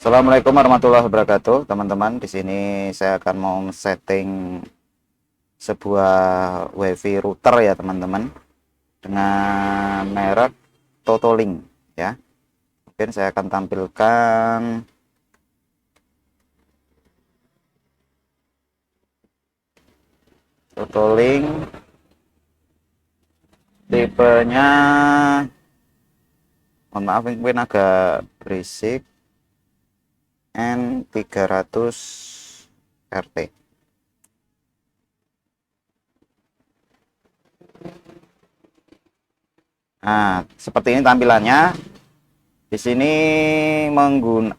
Assalamualaikum warahmatullahi wabarakatuh, teman-teman. Di sini saya akan mau setting sebuah WiFi router ya, teman-teman, dengan merek Totolink ya. Mungkin saya akan tampilkan Totolink, tipenya, mohon maaf mungkin agak berisik, N300 RT. Nah, seperti ini tampilannya. Di sini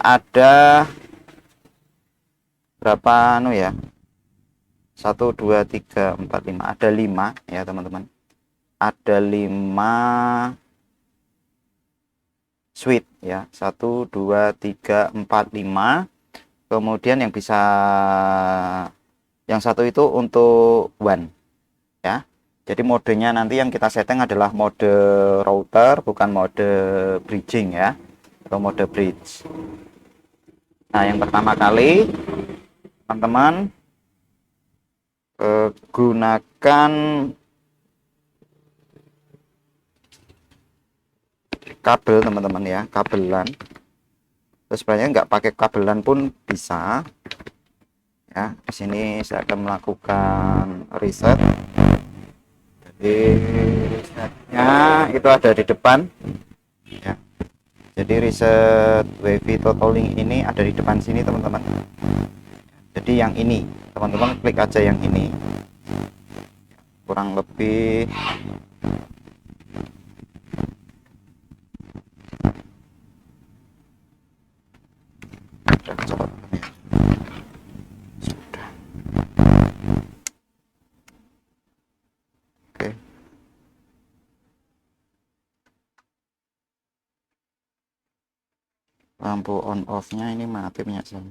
ada berapa ya? 1 2 3 4 5, ada 5 ya, teman-teman. Ada 5 switch ya, 1 2 3 4 5. Kemudian yang satu itu untuk WAN ya. Jadi modenya nanti yang kita setting adalah mode router, bukan mode bridging ya, atau mode bridge. Nah, yang pertama kali teman-teman gunakan kabel, teman-teman ya, kabelan. Terus sebenarnya nggak pakai kabelan pun bisa ya. Di sini saya akan melakukan reset. Jadi resetnya itu ada di depan ya. Jadi reset WiFi Totolink ini ada di depan sini, teman-teman. Jadi yang ini, teman-teman klik aja yang ini. Kurang lebih oke. Lampu on off-nya ini mati punya saya.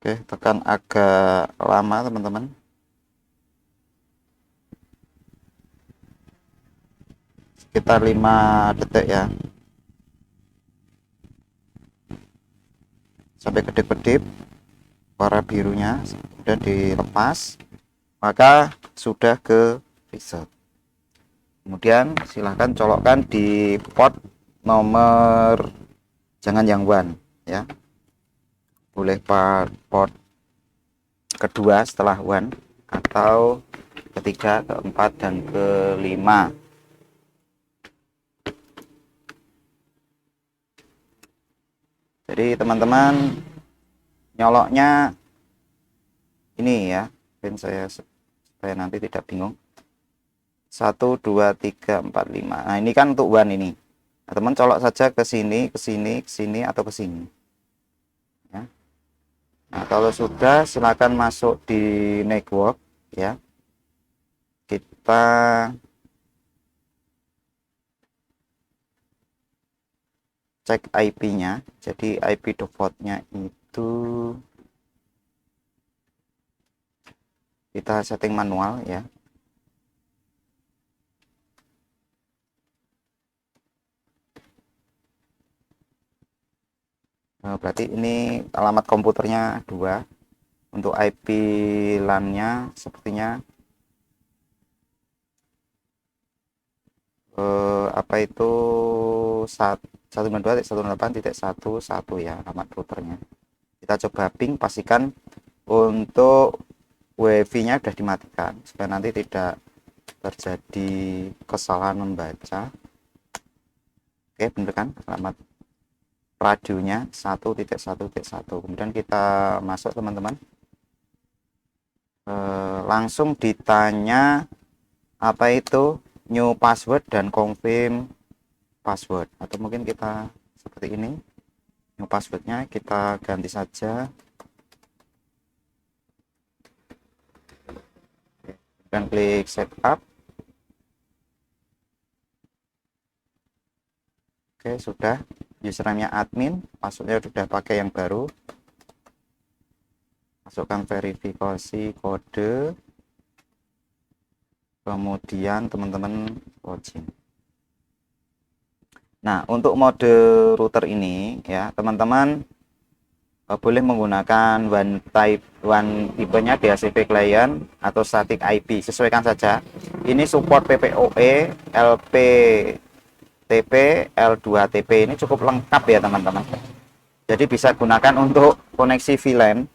Oke, tekan agak lama, teman-teman. Sekitar 5 detik ya. Sampai kedip-kedip warna birunya sudah dilepas, maka sudah ke reset. Kemudian silahkan colokkan di port nomor, jangan yang WAN ya, boleh port kedua setelah WAN, atau ketiga, keempat, dan kelima. Jadi teman-teman nyoloknya ini ya, mungkin supaya nanti tidak bingung. 1 2 3 4 5. Nah, ini kan untuk WAN ini. Nah, teman colok saja ke sini, ke sini, ke sini, atau ke sini ya. Nah, kalau sudah silakan masuk di network ya. Kita cek IP-nya. Jadi IP default-nya itu kita setting manual ya. Nah, berarti ini alamat komputernya 2. Untuk IP LAN-nya sepertinya apa itu 192.168.11 ya alamat routernya. Kita coba ping, pastikan untuk WiFi-nya sudah dimatikan supaya nanti tidak terjadi kesalahan membaca. Oke, bener kan alamat radionya 1.1.1. Kemudian kita masuk, teman-teman. Langsung ditanya apa itu new password dan confirm password, atau mungkin kita seperti ini. New passwordnya kita ganti saja, dan klik setup. Oke, sudah. Username-nya admin, passwordnya sudah pakai yang baru. Masukkan verifikasi kode. kemudian teman-teman login. Nah, untuk mode router ini ya teman-teman boleh menggunakan one tipenya DHCP client atau static IP, sesuaikan saja. Ini support PPOE, LPTP, L2TP, ini cukup lengkap ya teman-teman. Jadi bisa gunakan untuk koneksi VLAN,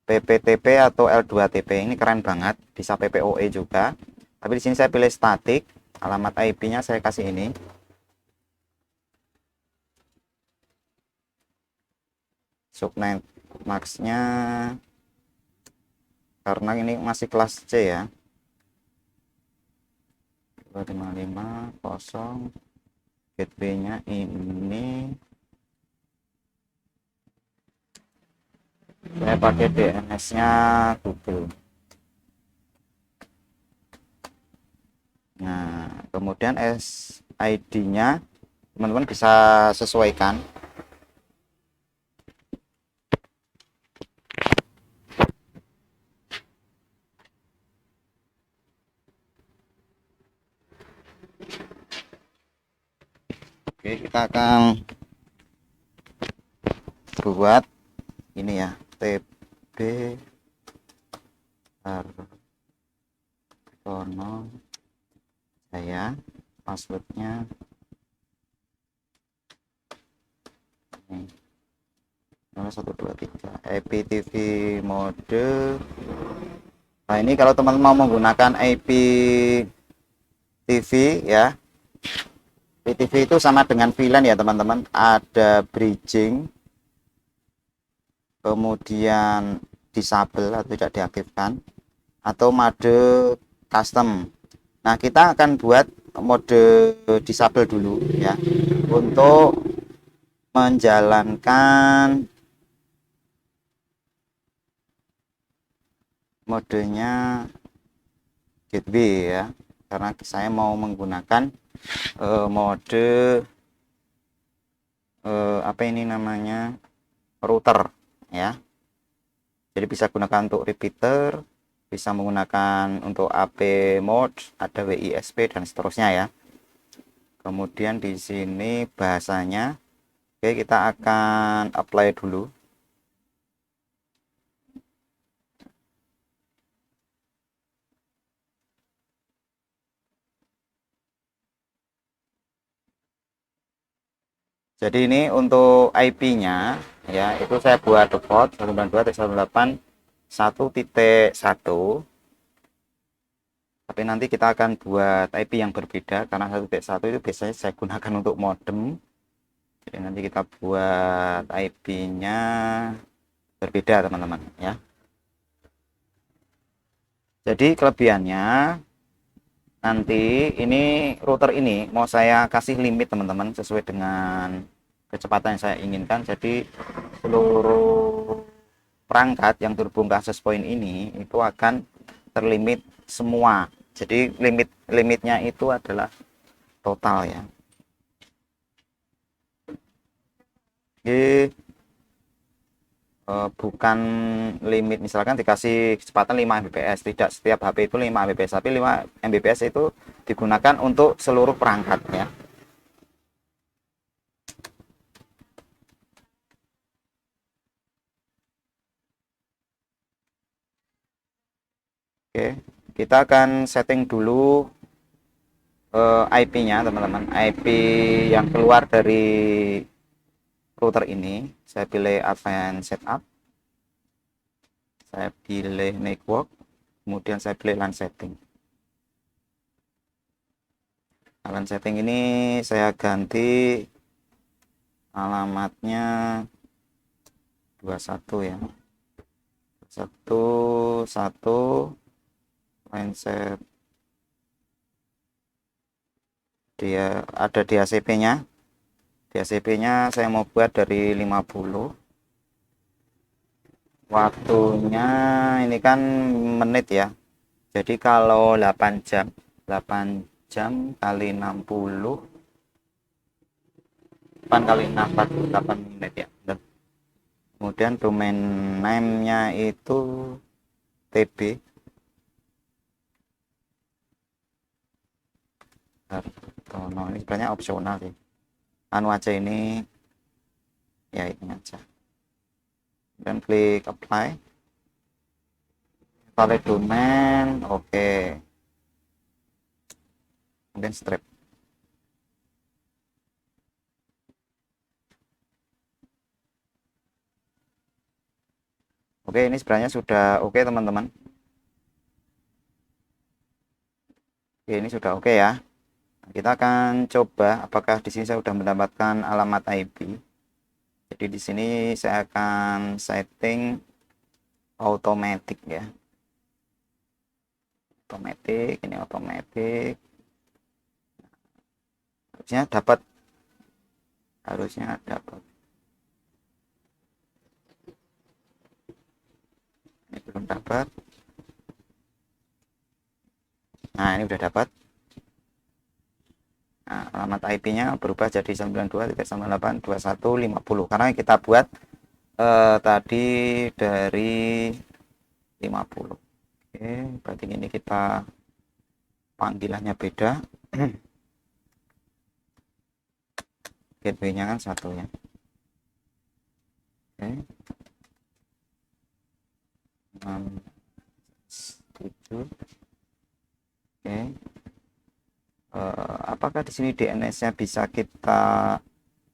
PPTP atau L2TP, ini keren banget, bisa PPOE juga. Tapi di sini saya pilih static, alamat IP-nya saya kasih ini. Subnet max-nya karena ini masih kelas C ya. 2550, gateway-nya ini saya pakai DNS-nya Google. Nah, kemudian SID-nya teman-teman bisa sesuaikan. Oke, kita akan buat ini ya, TB Artono saya, passwordnya ini 0123 IPTV mode. Nah, ini kalau teman-teman mau menggunakan IP TV ya, IPTV itu sama dengan VLAN ya teman-teman, ada bridging, kemudian disable atau tidak diaktifkan, atau mode custom. Nah, kita akan buat mode disable dulu ya, untuk menjalankan modenya gateway ya, karena saya mau menggunakan mode apa ini namanya, router ya. Jadi bisa gunakan untuk repeater, bisa menggunakan untuk AP mode, ada WISP dan seterusnya ya. Kemudian di sini bahasanya, oke, kita akan apply dulu. Jadi ini untuk IP-nya ya, itu saya buat default 192.168.1.1. Tapi nanti kita akan buat IP yang berbeda karena 1.1 itu biasanya saya gunakan untuk modem. Jadi nanti kita buat IP-nya berbeda teman-teman ya. Jadi kelebihannya, nanti ini router ini mau saya kasih limit teman-teman sesuai dengan kecepatan yang saya inginkan. Jadi seluruh perangkat yang terhubung ke access point ini itu akan terlimit semua. Jadi limitnya itu adalah total ya. Jadi bukan limit, misalkan dikasih kecepatan 5 Mbps, tidak setiap HP itu 5 Mbps, tapi 5 Mbps itu digunakan untuk seluruh perangkat ya. Oke, kita akan setting dulu IP-nya teman-teman, IP yang keluar dari router ini. Saya pilih advanced setup, saya pilih network, kemudian saya pilih LAN setting. LAN setting ini saya ganti alamatnya 21 ya, 11 mindset, dia ada di DHCP-nya. DHCP-nya saya mau buat dari 50. Waktunya ini kan menit ya. Jadi kalau 8 jam, 8 jam kali 60, 8 kali 6, 48 menit ya. Dan kemudian domain name-nya itu TB. Hartono ini sebenarnya opsional sih, anu aja ini, ya ini aja, dan klik apply, valid domain, oke, kemudian strip. Oke, ini sebenarnya sudah oke teman-teman. Oke, ini sudah oke ya. Kita akan coba apakah di sini saya sudah mendapatkan alamat IP. Jadi di sini saya akan setting automatic ya. Automatic, ini automatic. Harusnya dapat. Ini belum dapat. Nah, ini udah dapat. Nah, alamat IP-nya berubah jadi 92.98.21.50 karena kita buat tadi dari 50. Oke, berarti ini kita panggilannya beda. Gateway-nya kan satu ya. Oke. 7. Oke. Apakah di sini DNS-nya bisa kita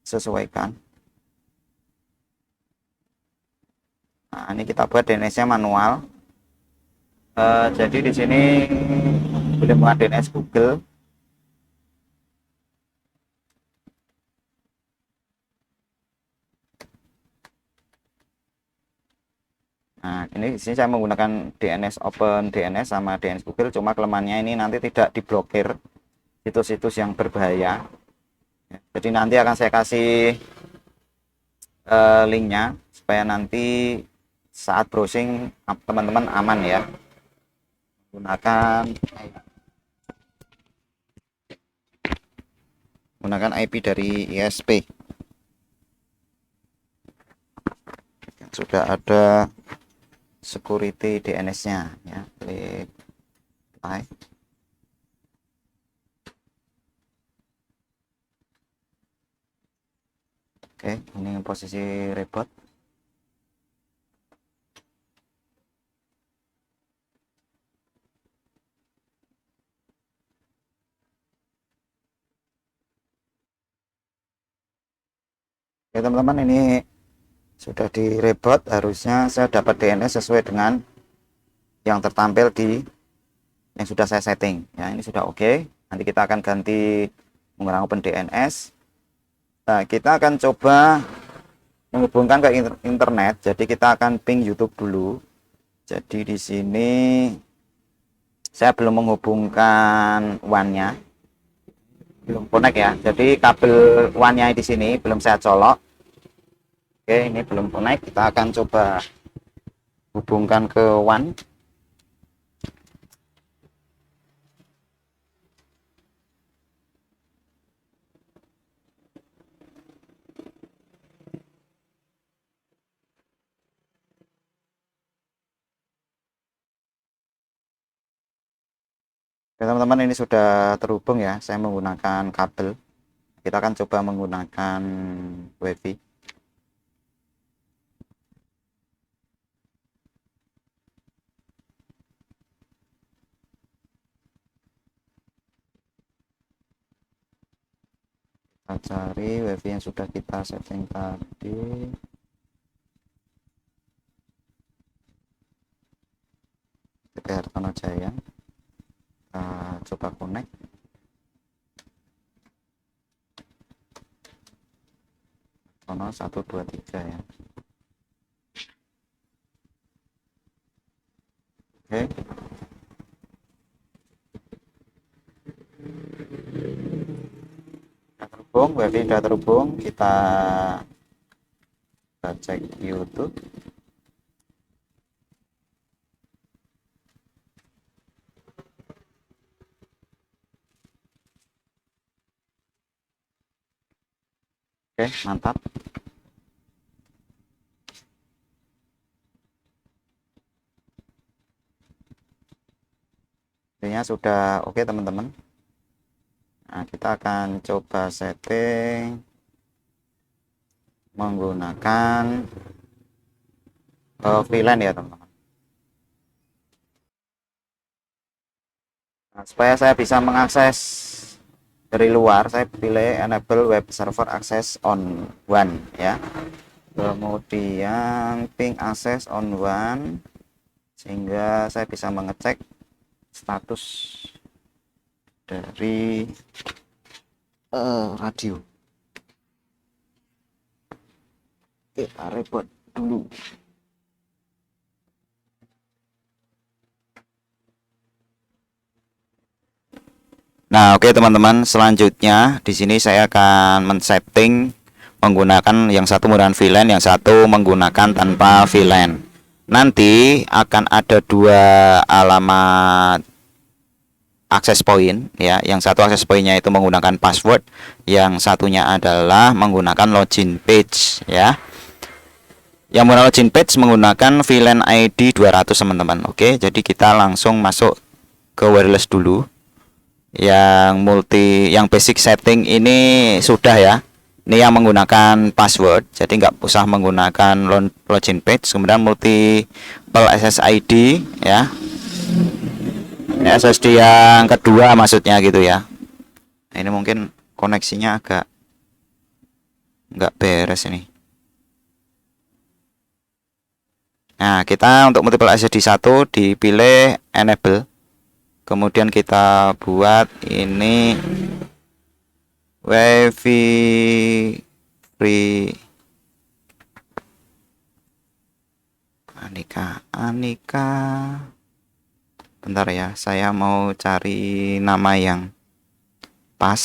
sesuaikan? Nah, ini kita buat DNS-nya manual. Jadi di sini boleh buat DNS Google. Nah, ini di sini saya menggunakan DNS Open DNS sama DNS Google, cuma kelemahannya ini nanti tidak diblokir situs-situs yang berbahaya. Jadi nanti akan saya kasih linknya supaya nanti saat browsing teman-teman aman ya, menggunakan IP dari ISP. Sudah ada security DNS-nya ya, klik apply. Oke, ini posisi reboot. Oke teman-teman, ini sudah di reboot, harusnya saya dapat DNS sesuai dengan yang tertampil di yang sudah saya setting ya. Ini sudah oke. Nanti kita akan ganti menggunakan Open DNS. Nah, kita akan coba menghubungkan ke internet. Jadi kita akan ping YouTube dulu. Jadi di sini saya belum menghubungkan WAN-nya, belum connect ya. Jadi kabel WAN-nya di sini belum saya colok. Oke, ini belum connect. Kita akan coba hubungkan ke WAN. Oke teman-teman, ini sudah terhubung ya. Saya menggunakan kabel. Kita akan coba menggunakan WiFi. Kita cari WiFi yang sudah kita setting tadi. PT Hartono Jaya. Kita coba connect. Hartono 123 ya. Oke. Terhubung, WiFi sudah terhubung. Kita cek YouTube. Oke, mantap. Intinya sudah oke teman-teman. Nah, kita akan coba setting menggunakan VLAN ya teman-teman. Nah, supaya saya bisa mengakses dari luar, saya pilih enable web server access on one ya. Kemudian ping access on one, sehingga saya bisa mengecek status dari radio. Kita reboot dulu. Nah, oke teman-teman, selanjutnya di sini saya akan men-setting menggunakan yang satu menggunakan VLAN, yang satu menggunakan tanpa VLAN. Nanti akan ada dua alamat akses point ya. Yang satu akses pointnya itu menggunakan password, yang satunya adalah menggunakan login page ya. Yang menggunakan login page menggunakan VLAN ID 200 teman-teman. Oke, jadi kita langsung masuk ke wireless dulu. Yang basic setting ini sudah ya. Ini yang menggunakan password, jadi nggak usah menggunakan login page. Kemudian multiple SSID ya. SSD yang kedua maksudnya gitu ya. Ini mungkin koneksinya agak nggak beres ini. Nah, kita untuk multiple SSD 1 dipilih enable. Kemudian kita buat ini WiFi free Anika. Bentar ya, saya mau cari nama yang pas.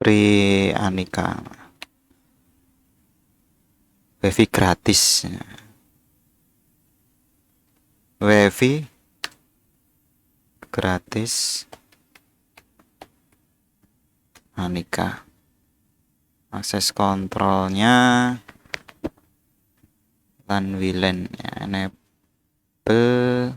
Free Anika, WiFi gratis, WiFi gratis Anika. Akses kontrolnya LAN WLAN ya, enable.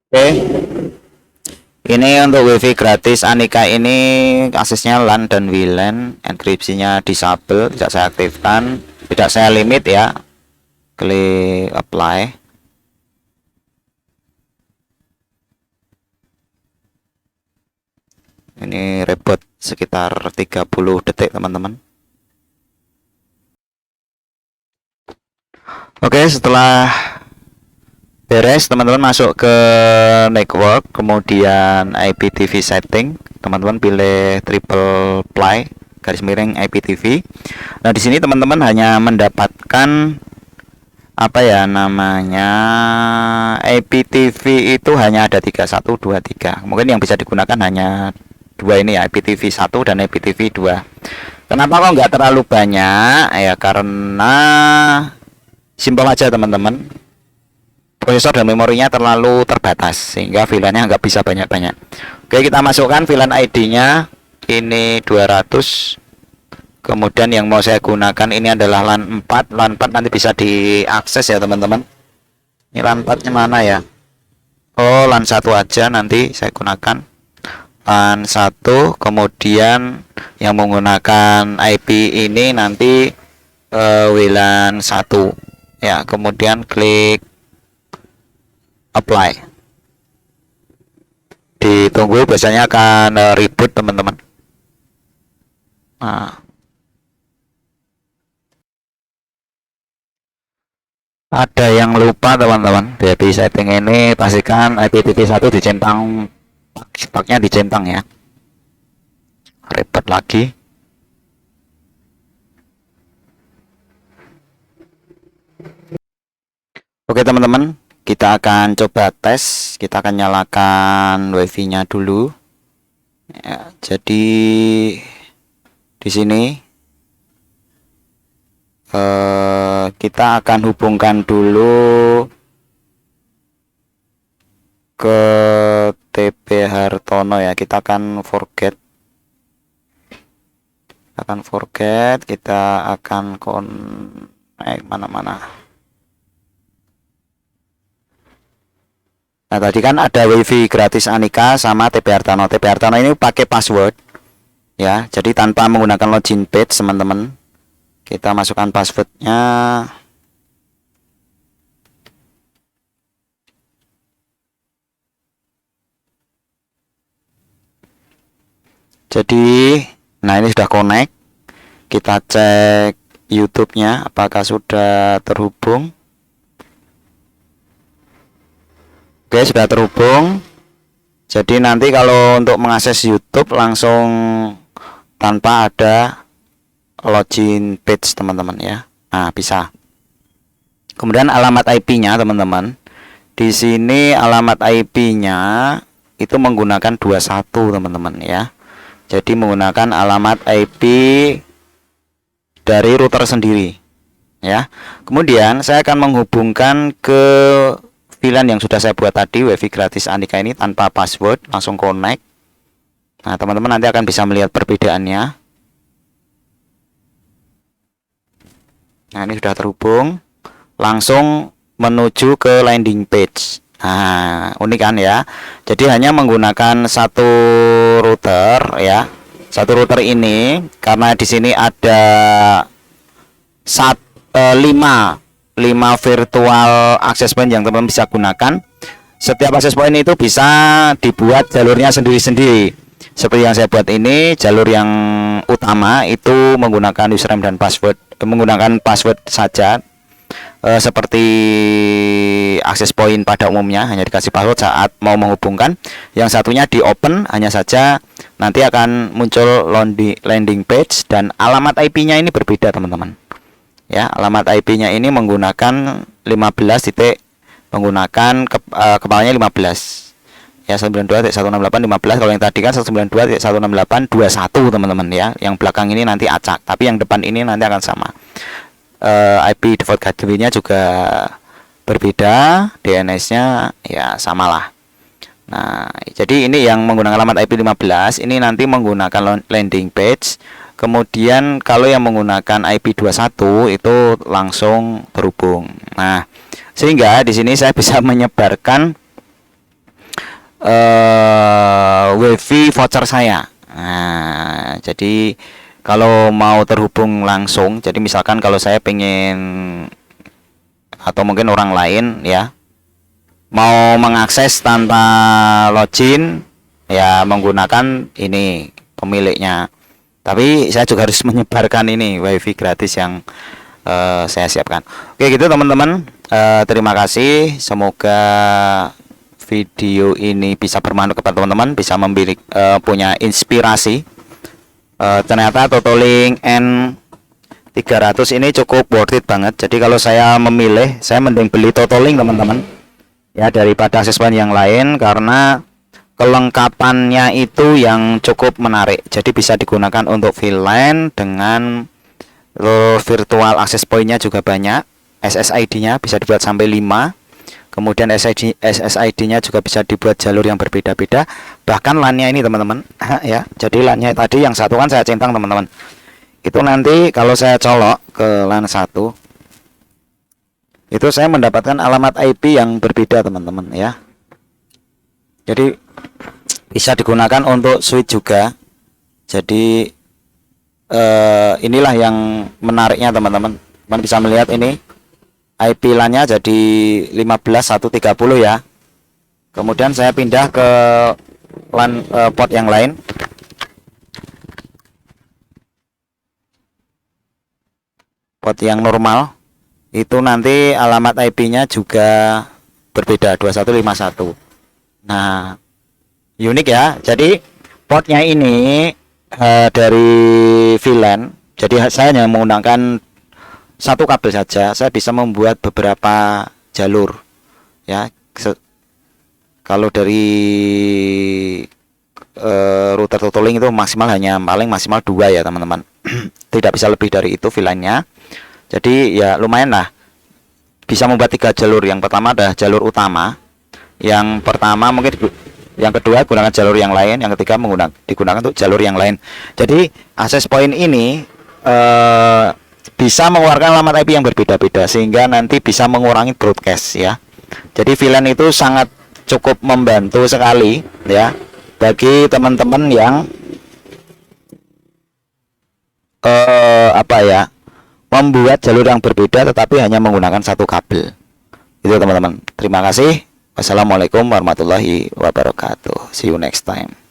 Oke. Ini untuk WiFi gratis Anika ini aksesnya LAN dan WLAN, enkripsinya disable, tidak saya aktifkan, tidak saya limit ya. Klik apply. Ini reboot sekitar 30 detik teman-teman. Oke, setelah beres teman-teman masuk ke network, kemudian IPTV setting, teman-teman pilih triple play garis miring IPTV. Nah, di sini teman-teman hanya mendapatkan apa ya namanya, IPTV itu hanya ada 3, 1, 2, 3. Mungkin yang bisa digunakan hanya dua ini ya, IPTV 1 dan IPTV 2. Kenapa kok nggak terlalu banyak ya? Karena simpel aja teman-teman, prosesor dan memorinya terlalu terbatas sehingga VLAN-nya nggak bisa banyak-banyak. Oke, kita masukkan VLAN ID-nya ini 200. Kemudian yang mau saya gunakan ini adalah LAN 4. LAN 4 nanti bisa diakses ya teman-teman. Ini LAN 4-nya mana ya? Oh, LAN 1 aja nanti saya gunakan. LAN 1, kemudian yang menggunakan IP ini nanti WLAN 1 ya, kemudian klik apply. Ditunggu, biasanya akan reboot teman-teman. Nah, ada yang lupa teman-teman, jadi setting ini pastikan IPv1 dicentang, spaknya dicentang ya. Ribet lagi. Oke teman-teman, kita akan coba tes. Kita akan nyalakan wifi-nya dulu ya. Jadi di sini kita akan hubungkan dulu ke TP Hartono ya. Kita akan forget, kita akan connect mana-mana. Nah, tadi kan ada wifi gratis Anika sama TP Hartono. TP Hartono ini pakai password ya, jadi tanpa menggunakan login page teman-teman. Kita masukkan passwordnya. Jadi nah ini sudah connect. Kita cek YouTube-nya apakah sudah terhubung. Oke, sudah terhubung. Jadi nanti kalau untuk mengakses YouTube langsung tanpa ada login page teman-teman ya. Nah, bisa. Kemudian alamat IP-nya teman-teman. Di sini alamat IP-nya itu menggunakan 21 teman-teman ya. Jadi menggunakan alamat IP dari router sendiri ya. Kemudian saya akan menghubungkan ke VLAN yang sudah saya buat tadi, wifi gratis Anika ini tanpa password, langsung connect. Nah teman-teman nanti akan bisa melihat perbedaannya. Nah ini sudah terhubung, langsung menuju ke landing page. Nah unik kan ya. Jadi hanya menggunakan satu router ya. Satu router ini karena di sini ada 5 virtual access point yang teman-teman bisa gunakan. Setiap access point itu bisa dibuat jalurnya sendiri-sendiri. Seperti yang saya buat ini, jalur yang utama itu menggunakan username dan password, menggunakan password saja. Seperti access point pada umumnya hanya dikasih password saat mau menghubungkan. Yang satunya di open, hanya saja nanti akan muncul landing page dan alamat IP-nya ini berbeda teman-teman. Ya, alamat IP-nya ini menggunakan 15 titik, menggunakan kepalanya 15 ya, 92.168.15. Kalau yang tadi kan 192.168.21 teman-teman ya. Yang belakang ini nanti acak, tapi yang depan ini nanti akan sama. IP default gateway-nya juga berbeda, DNS-nya ya samalah. Nah, jadi ini yang menggunakan alamat IP 15 ini nanti menggunakan landing page. Kemudian kalau yang menggunakan IP21 itu langsung terhubung. Nah, sehingga di sini saya bisa menyebarkan wifi voucher saya. Nah, jadi kalau mau terhubung langsung, jadi misalkan kalau saya pengen atau mungkin orang lain ya mau mengakses tanpa login ya menggunakan ini pemiliknya. Tapi saya juga harus menyebarkan ini wifi gratis yang saya siapkan. Oke gitu teman-teman, terima kasih. Semoga video ini bisa bermanfaat kepada teman-teman, bisa punya inspirasi. Ternyata Totolink N300 ini cukup worth it banget. Jadi kalau saya memilih, saya mending beli Totolink teman-teman ya daripada akses point yang lain, karena kelengkapannya itu yang cukup menarik. Jadi bisa digunakan untuk VLAN dengan virtual access point-nya juga banyak. SSID-nya bisa dibuat sampai 5. Kemudian SSID-nya juga bisa dibuat jalur yang berbeda-beda. Bahkan LAN-nya ini teman-teman ya. Jadi LAN-nya tadi yang satu kan saya centang teman-teman. Itu nanti kalau saya colok ke LAN 1 itu saya mendapatkan alamat IP yang berbeda teman-teman ya. Jadi bisa digunakan untuk switch juga. Jadi inilah yang menariknya teman-teman. Teman bisa melihat ini IP LAN-nya jadi 15130 ya. Kemudian saya pindah ke LAN port yang lain. Port yang normal itu nanti alamat IP-nya juga berbeda 2151. Nah, unik ya. Jadi portnya ini dari VLAN. Jadi saya hanya menggunakan satu kabel saja. Saya bisa membuat beberapa jalur ya. Kalau dari router totaling itu maksimal paling maksimal 2 ya teman-teman. Tidak bisa lebih dari itu VLAN-nya. Jadi ya lumayan lah, bisa membuat 3 jalur. Yang pertama adalah jalur utama, yang pertama mungkin yang kedua gunakan jalur yang lain, yang ketiga digunakan untuk jalur yang lain. Jadi access point ini bisa mengeluarkan alamat IP yang berbeda-beda sehingga nanti bisa mengurangi broadcast ya. Jadi VLAN itu sangat cukup membantu sekali ya bagi teman-teman yang membuat jalur yang berbeda tetapi hanya menggunakan satu kabel. Itu teman-teman. Terima kasih. Wassalamualaikum warahmatullahi wabarakatuh. See you next time.